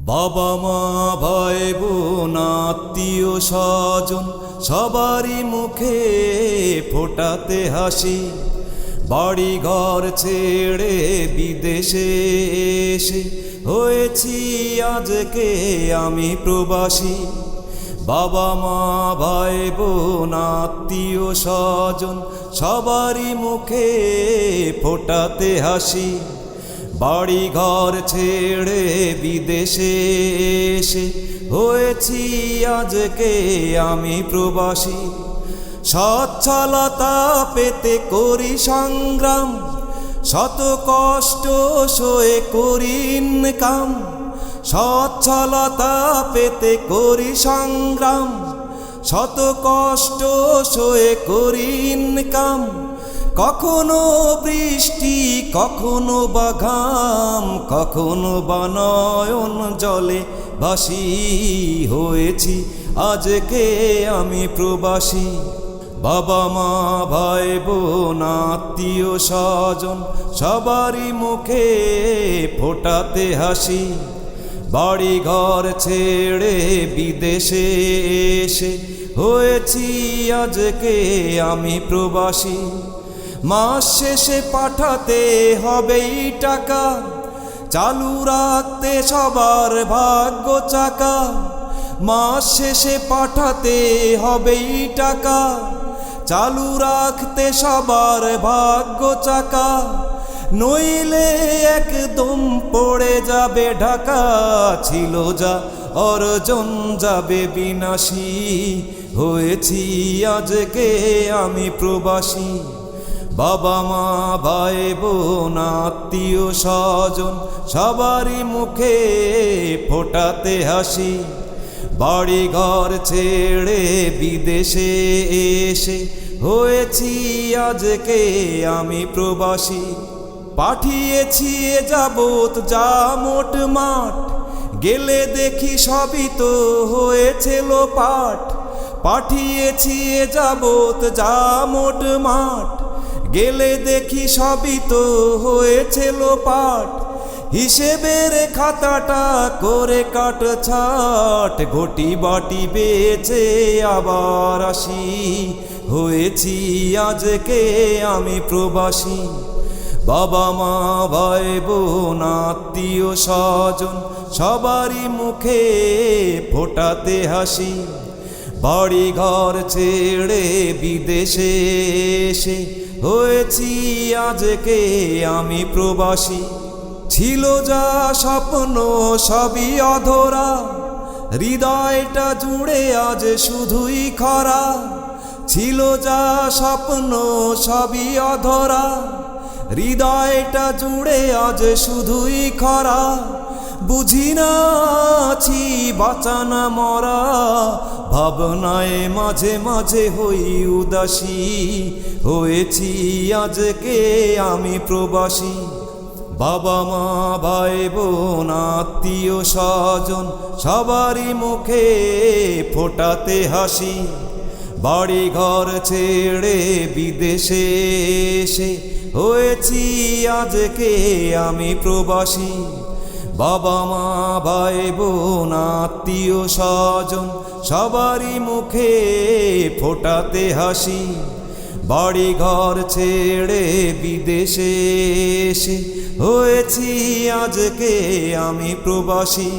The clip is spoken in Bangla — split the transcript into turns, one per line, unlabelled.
বাবা মা ভাই বোন আত্মীয় স্বজন সবারই মুখে ফোটাতে হাসি। বাড়ি ঘর ছেড়ে বিদেশে এসে হয়েছি আজকে আমি প্রবাসী। বাবা মা ভাই বোন আত্মীয় স্বজন সবারই মুখে ফোটাতে হাসি। বাড়ি ঘর ছেড়ে বিদেশে এসে হয়েছি আজকে আমি প্রবাসী। সচ্ছলতা পেতে করি সংগ্রাম, শত কষ্ট সয়ে করি ইনকাম। সচ্ছলতা পেতে করি সংগ্রাম, শত কষ্ট সয়ে করি ইনকাম। কখনো বৃষ্টি কখনো বা ঘাম, কখনো বা নয়ন জলে ভাসি হয়েছি আজকে আমি প্রবাসী। বাবা মা ভাই বোন আত্মীয় স্বজন সবারই মুখে ফোটাতে হাসি। বাড়ি ঘর ছেড়ে বিদেশে এসে হয়েছি আজকে আমি প্রবাসী। মাস শেষে পাঠাতে হবেই টাকা, চালু রাখতে সবার ভাগ্য চাকা। মাস শেষে পাঠাতে হবেই টাকা, চালু রাখতে সবার ভাগ্য চাকা। নইলে একদম পড়ে যাবে ঢাকা, ছিল যা অর্জন যাবে বিনাশী। হয়েছি আজকে আমি প্রবাসী। বাবা মা ভাই বোন আত্মীয় স্বজন সবারই মুখে ফোটাতে হাসি। বাড়ি ঘর ছেড়ে বিদেশে এসে হয়েছি আজকে আমি প্রবাসী। পাঠিয়েছি এ যাবত যা মোট মাঠ, গেলে দেখি সবই তো হয়েছে লোপাট। পাঠিয়েছি এ যাবত যা মোট মাঠ, গেলে দেখি সবই তো হয়েছে লোপাট। হিসেবের খাতাটা করে কাটছাট, ঘটি বাটি বেচে আবার আসি। হয়েছি আজকে আমি প্রবাসী। বাবা মা ভাই বোন আত্মীয় স্বজন সবারই মুখে ফোটাতে হাসি। বাড়ি ঘর ছেড়ে বিদেশে এসে হয়েছি আজকে আমি প্রবাসী। ছিল যা স্বপ্ন সবই অধরা, হৃদয়টা জুড়ে আজ শুধুই খরা। ছিল যা স্বপ্ন সবই অধরা, হৃদয়টা জুড়ে আজ শুধুই খরা। বুঝি না আছি বাঁচা না মরা, ভাবনায় মাঝে মাঝে হই উদাসী। হয়েছি আজকে আমি প্রবাসী। বাবা মা ভাই বোন আত্মীয় স্বজন সবারই মুখে ফোটাতে হাসি। বাড়ি ঘর ছেড়ে বিদেশে এসে হয়েছি আজকে আমি প্রবাসী। বাবা মা ভাই বোন আত্মীয় স্বজন সবারই মুখে ফোটাতে হাসি। বাড়ি ঘর ছেড়ে বিদেশে এসে হয়েছি আজকে আমি প্রবাসী।